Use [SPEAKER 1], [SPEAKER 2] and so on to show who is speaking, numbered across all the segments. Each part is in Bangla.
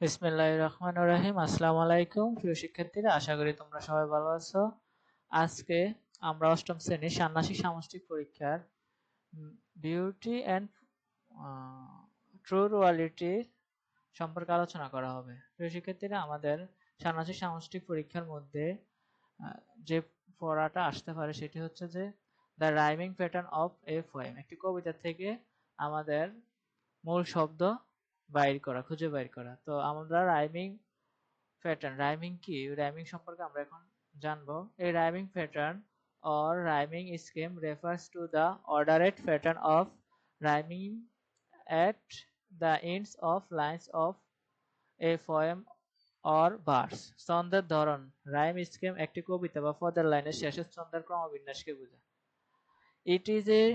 [SPEAKER 1] বিসমিল্লাহির রহমানির রহিম। আসসালামু আলাইকুম প্রিয় শিক্ষার্থীরা, আশা করি তোমরা সবাই ভালো আছো। আজকে আমরা অষ্টম শ্রেণীর ষান্মাসিক সামষ্টিক পরীক্ষার বিউটি অ্যান্ড ট্রু রিয়ালিটি সম্পর্কে আলোচনা করা হবে। প্রিয় শিক্ষার্থীরা, আমাদের ষান্মাসিক সামষ্টিক পরীক্ষার মধ্যে যে পড়াটা আসতে পারে সেটি হচ্ছে যে the rhyming pattern of a poem. একটি কবিতা থেকে আমাদের মূল শব্দ খুঁজে বাইর করা। তো আমরা রাইমিং প্যাটার্ন, রাইমিং কি, রাইমিং সম্পর্কে আমরা এখন জানবো। এই rhyming pattern or rhyming scheme refers to the ordered pattern of rhyming at the ends of lines of a poem or verse. ছন্দের ধরন, রাইম স্কিম একটি কবিতা বা পদের লাইনের শেষের ছন্দের ক্রমবিন্যাসকে বোঝায়। It is a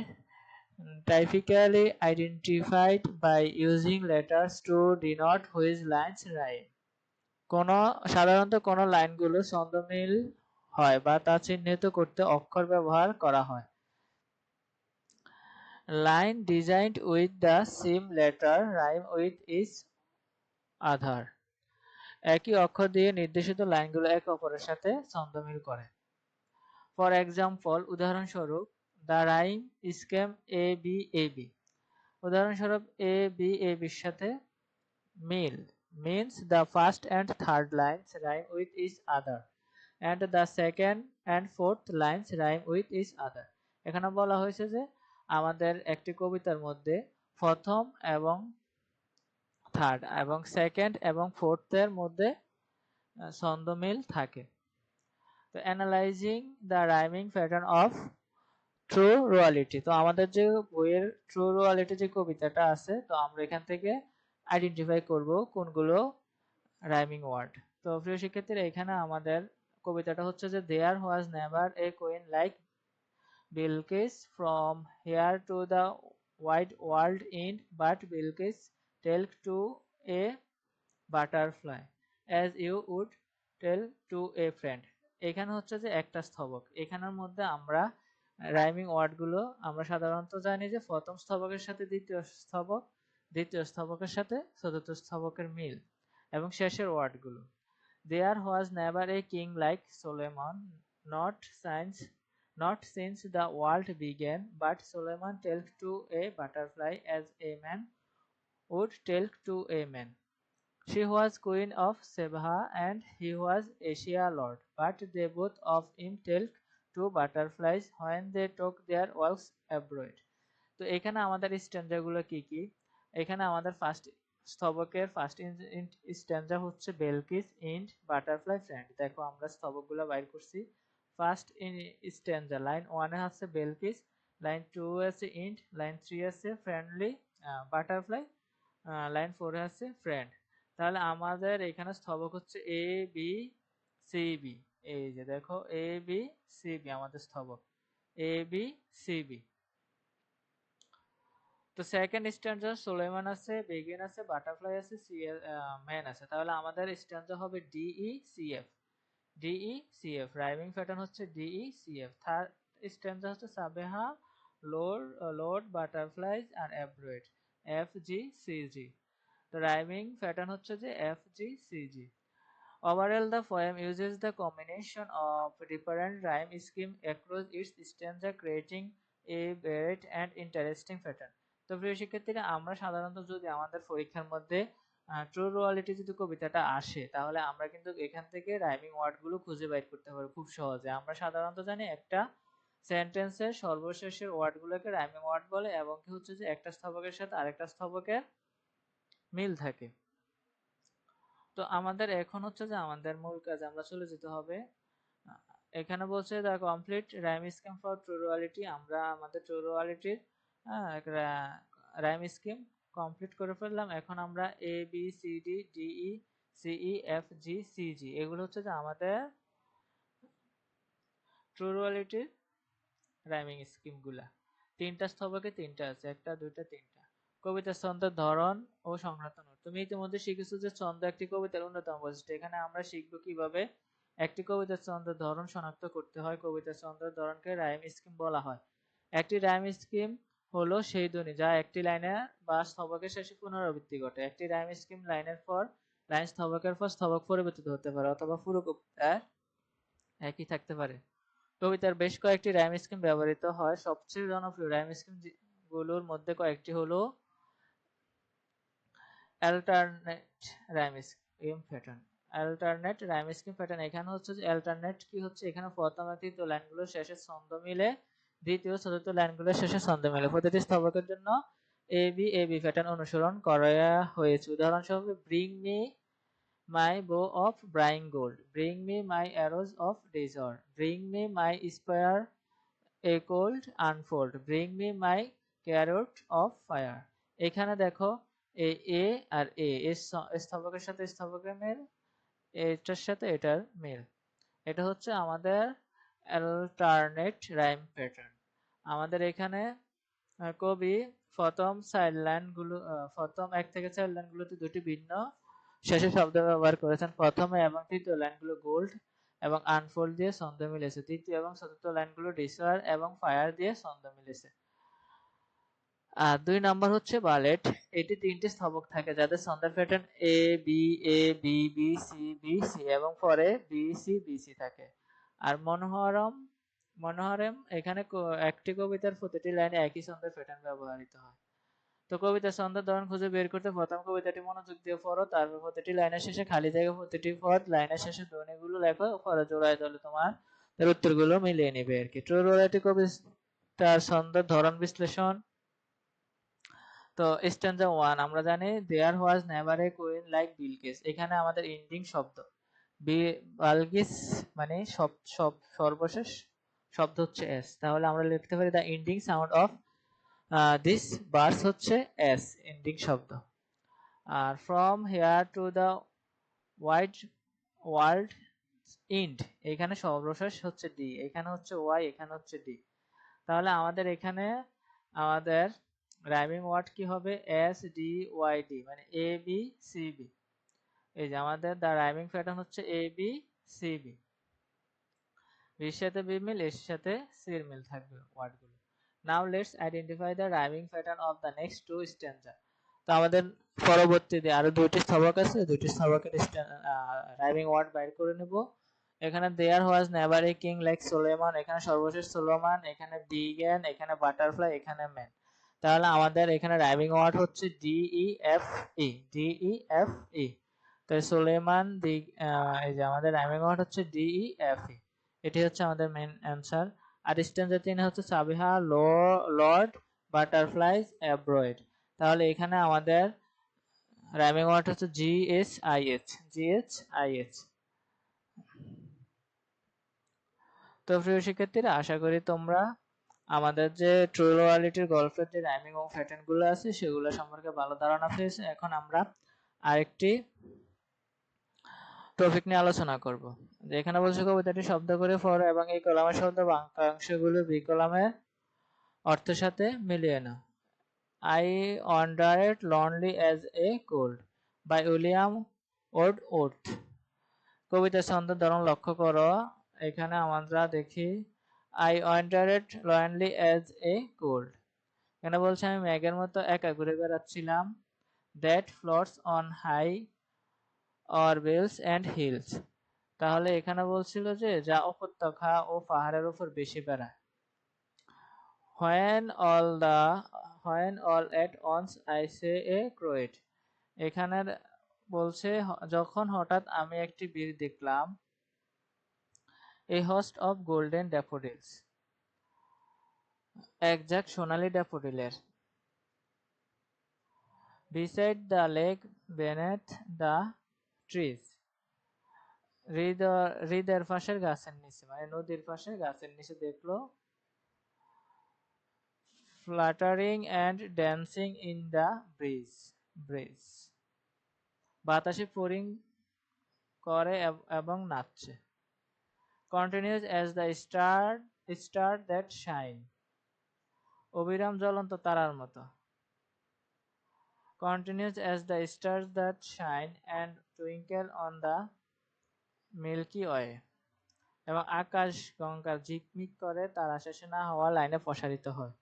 [SPEAKER 1] typically identified by using letters to denote which lines rhyme. সাধারণত কোন লাইনগুলো ছন্দমিল হয় বা তা চিহ্নিত করতে অক্ষর ব্যবহার করা হয়। Line designed with the same letter rhyme with each other. একই অক্ষর দিয়ে নির্দেশিত লাইনগুলো একে অপরের সাথে ছন্দমিল করে। ফর এক্সাম্পল, উদাহরণস্বরূপ, the rhyme scheme A B A B. উদাহরণস্বরূপ, এ বি এ বির সাথে মিল means the first and third lines rhyme with each other and the second and fourth lines rhyme with each other. এখানে বলা হয়েছে যে আমাদের একটি কবিতার মধ্যে প্রথম এবং থার্ড এবং সেকেন্ড এবং ফোর্থ এর মধ্যে ছন্দমিল থাকে। তো analysing the rhyming pattern of true reality. তো আমাদের যে বইয়ের ট্রু রিয়ালিটি যে কবিতাটা আছে, তো আমরা এখান থেকে আইডেন্টিফাই করব কোনগুলো রাইমিং ওয়ার্ড। তো প্রিয় শিক্ষার্থীরা, এখানে আমাদের কবিতাটা হচ্ছে যে there was never a queen like Bilkis from here to the wide world end but Bilkis tell to a butterfly as you would tell to a friend. এখানে হচ্ছে যে একটা স্থবক। এখানের মধ্যে আমরা রাইমিং ওয়ার্ডগুলো আমরা সাধারণত জানি যে প্রথম স্থবকের সাথে দ্বিতীয় স্থবক, দ্বিতীয় স্থবকের সাথে চতুর্থ স্থবকের মিল এবং শেষের ওয়ার্ডগুলো। There was never a king like Solomon, not since the world began, but Solomon told to a butterfly as a man would tell to a man. She was queen of Sheba and he was Asia lord, but they both of him told to butterflies when they took their walks abroad. তো এখানে আমাদের স্ট্যান্ডাগুলো কি কি? এখানে আমাদের ফার্স্ট স্থবকের ফার্স্ট স্ট্যান্ডা হচ্ছে বেলকিস ইন্ড বাটারফ্লাই ফ্রেন্ড। দেখো আমরা স্থবকগুলো বাইর করছি। ফার্স্ট স্ট্যান্ডা লাইন 1 এ আছে বেলকিস, লাইন 2 এ আছে ইন্ড, লাইন 3 আছে ফ্রেন্ডলি বাটারফ্লাই, লাইন 4 এ আছে ফ্রেন্ড। তাহলে আমাদের এখানে স্থবক হচ্ছে এ বি সি বি। এই যে দেখো এ বি সি বি আমাদের স্থবক, এ বি সি বি। তো সেকেন্ড স্ট্যান্ডার সুলাইমান আছে, বেগিন আছে, বাটারফ্লাই আছে, ম্যান আছে। তাহলে আমাদের স্ট্যান্ডার হবে D E C F, D E C F. Rhyming pattern হচ্ছে D E C F. Third stanza হচ্ছে সাবেহা লোড বাটারফ্লাইজ আর abroad, F G C G. তো রাইমিং প্যাটার্ন হচ্ছে যে F G C G. Overall, the poem uses the combination of different rhyme scheme across its stanza, creating a varied and interesting pattern. তো প্রিয় শিক্ষার্থীরা, আমরা সাধারণত যদি আমাদের পরীক্ষার মধ্যে ট্রু রিয়ালিটি যদি কবিতাটা আসে, তাহলে আমরা কিন্তু এখান থেকে রাইমিং ওয়ার্ডগুলো খুঁজে বাইর করতে পারবো খুব সহজে। আমরা সাধারণত জানি একটা সেন্টেন্সের সর্বশেষের ওয়ার্ডগুলোকে রাইমিং ওয়ার্ড বলে এবং কি হচ্ছে যে একটা স্থবকের সাথে আরেকটা স্থবকের মিল থাকে। তো আমাদের এখন হচ্ছে যে আমাদের মূল কাজে আমরা চলে যেতে হবে। এখানে বলছে the complete rhyme scheme for true reality. আমরা আমাদের ট্রু রিয়ালিটির রাইম স্কিম কমপ্লিট করে ফেললাম। এখন আমরা A B C D D E C E F G C G, এগুলো হচ্ছে যে আমাদের ট্রু রিয়ালিটির রাইমিং স্কিম গুলা। তিনটা স্থবকে তিনটা আছে, একটা দুইটা তিনটা। কবিতার ছন্দের ধরন ও সংক্রান্ত নোট। তুমি ইতিমধ্যে শিখেছো যে ছন্দ একটি কবিতার অন্যতম বৈশিষ্ট্য। এখানে আমরা শিখবো কিভাবে একটি কবিতার ছন্দের ধরন শনাক্ত করতে হয়। কবিতার ছন্দের ধরনকে রাইম স্কিম বলা হয়। একটি রাইম স্কিম হলো সেই ধ্বনি যা একটি লাইনে বা স্থবকের শেষে পুনরাবৃত্তি ঘটে। একটি রাইম স্কিম লাইনের পর লাইন স্থবকের পর স্থবক পরিবর্তিত হতে পারে অথবা পুরো কবিতার একই থাকতে পারে। কবিতার বেশ কয়েকটি রাইম স্কিম ব্যবহৃত হয়। সবচেয়ে জনপ্রিয় রাইম স্কিম গুলোর মধ্যে কয়েকটি হলো alternate rhyme scheme pattern. Alternate rhyme scheme pattern এখানে হচ্ছে যে অ্যাল্টারনেট কি হচ্ছে, এখানে প্রথম আর তৃতীয় লাইনগুলোর শেষে ছন্দ মিলে, দ্বিতীয় চতুর্থ লাইনগুলোর শেষে ছন্দ মিলে। প্রতিটি স্থবকের জন্য এ বি প্যাটার্ন অনুসরণ করা হয়েছে। উদাহরণস্বরূপ bring me my bow of brine gold, bring me my arrows of desire, bring me my spear a cold unfold, bring me my carrot of fire। এখানে দেখো এই এ আর এর স্থবকের সাথে স্থবকের মিল, এটার সাথে এটার মিল। এটা হচ্ছে আমাদের অ্যালটারনেট রাইম প্যাটার্ন। আমাদের এখানে কবি প্রথম 4 লাইনগুলো প্রথম 1 থেকে 4 লাইনগুলোতে দুটি ভিন্ন শেষে শব্দ ব্যবহার করেছেন। প্রথমে এবং তৃতীয় লাইনগুলো গোল্ড এবং আনফোল্ড দিয়ে ছন্দ মিলেছে। তৃতীয় এবং চতুর্থ লাইনগুলো ডিসওয়ার এবং ফায়ার দিয়ে ছন্দ মিলেছে। আর 2 নাম্বার হচ্ছে বালেট। এটি 3টি স্থবক থাকে যাদের ছন্দের pattern A B B C এবং পরে বি সি থাকে। আর মনোহরম এখানে একটি কবিতার প্রতিটি লাইনে একই ছন্দের প্যাটার্ন ব্যবহৃত হয়। তো কবিতার ছন্দের ধরন খুঁজে বের করতে প্রথম কবিতাটি মনোযোগ দিয়ে পড়ো, তারপর প্রতিটি লাইনের শেষে খালি জায়গা, প্রতিটি পদ লাইনের শেষে ধ্বনিগুলো লেখো, পরে জোড়ায় দলে তোমার উত্তরগুলো মিলিয়ে নিবে আর কি। ট্রু রোলাটি কবিতার ছন্দের ধরন বিশ্লেষণ। তো স্ট্যান্জা 1 আমরা জানি there was never a queen like Bilkis. এখানে আমাদের এন্ডিং শব্দ বালকিস মানে সর্বশেষ শব্দ হচ্ছে এস, তাহলে আমরা লিখতে পারি the ending sound of this verse হচ্ছে এস, এন্ডিং শব্দ। Are from here to the wide world ইন্ড, এখানে সর্বশেষ হচ্ছে ডি, এখানে হচ্ছে ওয়াই, এখানে হচ্ছে ডি। তাহলে আমাদের এখানে আমাদের রাইমিং ওয়ার্ড কি হবে, এস ডি ওয়াই ডি, মানে এ বি সি বি। এই যে আমাদের দা রাইমিং প্যাটার্ন হচ্ছে এ বি সি বি, বির সাথে বি মিল, এর সাথে সির মিল থাকবে ওয়ার্ডগুলো। Now let's identify the rhyming pattern of the next two stanza. তো আমাদের পরবর্তীতে আরো দুইটি স্থবক আছে, দুইটি স্থবকের রাইমিং ওয়ার্ড বাইর করে নেব। এখানে there was never a king like Solomon, এখানে সর্বশেষ সোলোমান, এখানে বিগ্যান, এখানে বাটারফ্লাই, এখানে ম্যান। তাহলে আমাদের এখানে রাইমিং ওয়ার্ড হচ্ছে D E F E, D E F E. তো সোলেমান এই যে আমাদের রাইমিং ওয়ার্ড হচ্ছে ডি ই এফ ই, এটি হচ্ছে আমাদের মেইন অ্যান্সার। আর স্ট্যান্জা 3 হচ্ছে সাবিহা লর্ড বাটারফ্লাইজ অ্যাব্রয়েড। তাহলে এখানে আমাদের রাইমিং ওয়ার্ড হচ্ছে G H I H, G H I H. তো প্রিয় শিক্ষার্থীরা, আশা করি তোমরা আমাদের যে ট্রু লয়ালিটির গল্পের যে রাইমিং ও প্যাটার্ন গুলো আছে সেগুলো সম্পর্কে ভালো ধারণা পেয়েছে। এখন আমরা আরেকটি টপিক নিয়ে আলোচনা করব। এখানে বলছে কবিতাটি শব্দ করে পড়ো এবং এই কলামের শব্দ বাক্যাংশগুলো বি কলামের অর্থের সাথে মিলিয়ে নাও। I wandered lonely as a cold by William Wordsworth. কবিতার ছন্দের ধরন লক্ষ্য করো। এখানে আমরা দেখি I wandered lonely as a cold, এখানে বলছে আমি মেঘের মতো একা ঘুরে বেড়াচ্ছিলাম। That floats on high or vales and hills, তাহলে এখানে বলছিল যে যা উপত্যকা ও পাহাড়ের উপর বেশি বেড়ায়। When all at once I say a croat, এখানে বলছে যখন হঠাৎ আমি একটি বীর দেখলাম। A host of golden daffodils, একঝাঁক সোনালী ড্যাফোডিলের। Beside the lake beneath the trees, হৃদের পাশের গাছের নিচে, মানে নদীর পাশে গাছের নিচে দেখলো। Fluttering and dancing in the breeze, বাতাসে ফড়িং করে এবং নাচছে। Continues as the star that shine, অবিরাম জ্বলন্ত তারার মতো। Continues as the stars that shine and twinkle on the milky way, এবং আকাশ গঙ্গার ঝিকমিক করে তারা শেষে না হওয়া লাইনে প্রসারিত হয়।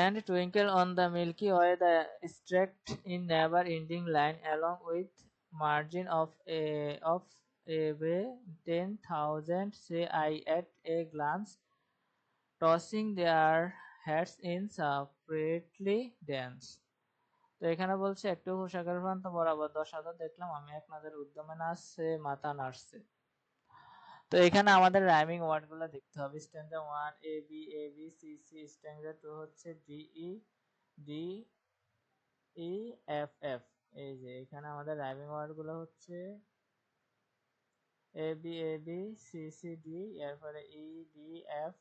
[SPEAKER 1] and twinkle on the Milky Way, the stacked in never-ending line, along with margin of a 10,000, say I at a glance, tossing their heads in separately dance. তো এখানে বলছে একটু হুশাকার প্রান্ত বরাবর 10,000 দেখলাম, আমি এক নজর উদ্যমে নাচছে, মাথা নাড়ছে। তো এখানে আমাদের রাইমিং ওয়ার্ড গুলো দেখতে হবে। স্ট্যান্ডার্ড 1 এ বি সি সি, স্ট্যান্ডার্ড 2 হচ্ছে ডি ই এফ এফ। এই যে এখানে আমাদের রাইমিং ওয়ার্ড গুলো হচ্ছে এ বি সি সি ডি, এরপরে ই ডি এফ।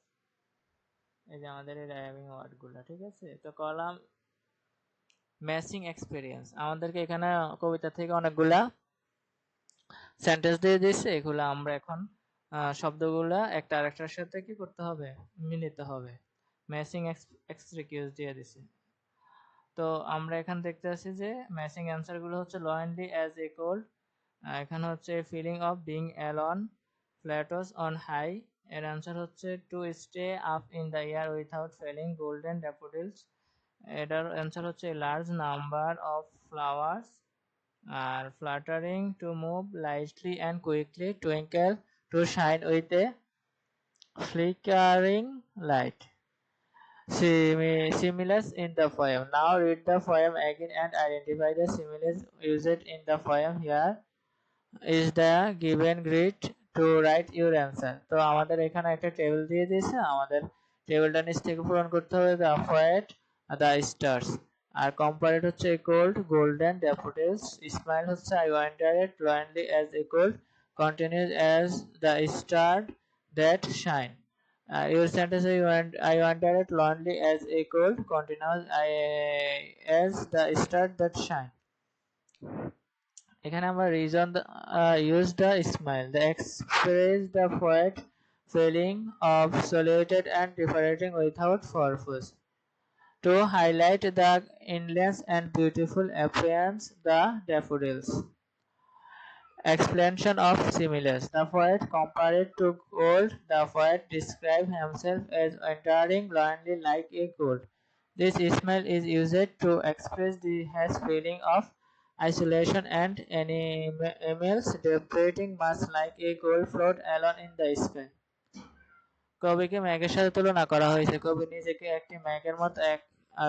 [SPEAKER 1] এই যে আমাদের এই রাইমিং ওয়ার্ড গুলো, ঠিক আছে। তো কলাম ম্যাচিং এক্সপেরিয়েন্স, আমাদেরকে এখানে কবিতা থেকে অনেকগুলা সেন্টেন্স দিয়ে দিয়েছে, এগুলো আমরা এখন শব্দগুলা একটা আরেকটার সাথে কি করতে হবে, মিলিতে হবে। ম্যাচিং এক্সকিউজ দিয়ে দিছে। তো আমরা এখানে দেখতে পাচ্ছি যে ম্যাচিং অ্যান্সার গুলো হচ্ছে লয়েনলি অ্যাজ এ কোল্ড, এখানে হচ্ছে feeling of being alone, floats on high, এর অ্যান্সার হচ্ছে to stay up in the air without falling, golden daffodils, এটার অ্যান্সার হচ্ছে লার্জ নাম্বার অফ ফ্লাওয়ার্স, আর fluttering to move lightly and quickly, twinkle to shine with a flickering light. Similes in the poem. Now read the poem again and identify the similes used in the poem. Here is the given grid to write your answer. তো আমাদের এখানে একটা টেবিল দিয়ে দিয়েছে, আমাদের টেবিলটা নিচ থেকে পূরণ করতে হবে। the poet, the stars, আর কম্পারেট হচ্ছে gold, golden, daffodils, smile হচ্ছে I wandered lonely as a gold, continues as the star that shine. Your sentence I wandered lonely as a gold, continues as the star that shine. এখানে আমরা reason use the smile, the express the poet feeling of solitude and differentiating without purpose. To highlight the endless and beautiful appearance the daffodils. Explanation of similes. The poet compared to gold. The poet described himself as wandering lonely like a gold. This smile is used to express his feeling of isolation and animals departing much like a gold float alone in the sky. কবিকে মেঘের সাথে তুলনা করা হয়েছে। কবি নিজেকে একটি মেঘের মতো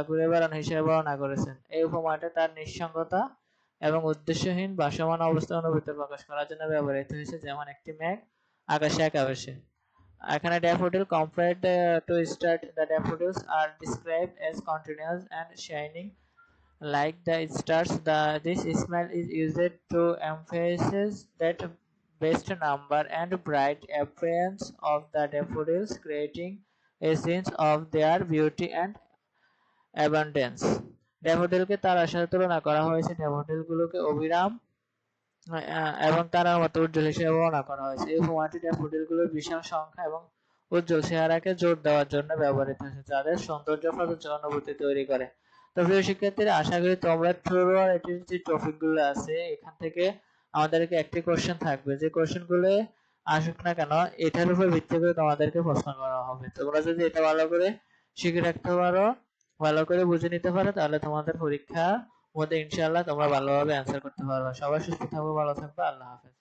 [SPEAKER 1] ঘুরে বেড়ানো হিসেবে বর্ণনা করেছেন। এই উপমাটা তার নিঃসঙ্গতা এবং উদ্দেশ্যহীন ভাসমান অবস্থার অনুভূতি প্রকাশ করার জন্য ব্যবহৃত হয়েছে, যেমন একটি মেঘ আকাশে একা ভেসে। এখানে daffodil compared to stars, the daffodils are described as continuous and shining like the stars. This smile is used to emphasize that best number and bright appearance of the daffodils, creating a sense of their beauty and abundance. ড্যাফোডিলকে তারার সাথে তুলনা করা হয়েছে। ড্যাফোডিলগুলোকে অবিরাম এবং তারার মতো উজ্জ্বল হিসেবে বর্ণনা করা হয়েছে। এই উপমাটি ড্যাফোডিলগুলোর বিশাল সংখ্যা এবং উজ্জ্বল চেহারাকে জোর দেওয়ার জন্য ব্যবহৃত হয়েছে, যাদের সৌন্দর্যপ্রদ অনুভূতি তৈরি করে। তো প্রিয় শিক্ষার্থীরা, আশা করি তোমরা থ্রু এটির যে টপিকগুলো আছে এখান থেকে আমাদেরকে একটি কোশ্চেন থাকবে, যে কোশ্চেনগুলো আসুক না কেন এটার উপর ভিত্তি করে তোমাদেরকে প্রশ্ন করা হবে। তোমরা যদি এটা ভালো করে শিখে রাখতে পারো, ভালো করে বুঝে নিতে পারো, তাহলে তোমাদের পরীক্ষা মধ্যে ইনশাআল্লাহ তোমরা ভালোভাবে অ্যান্সার করতে পারবে। সবাই সুস্থ থাকবে, ভালো থাকবে, আল্লাহ হাফেজ।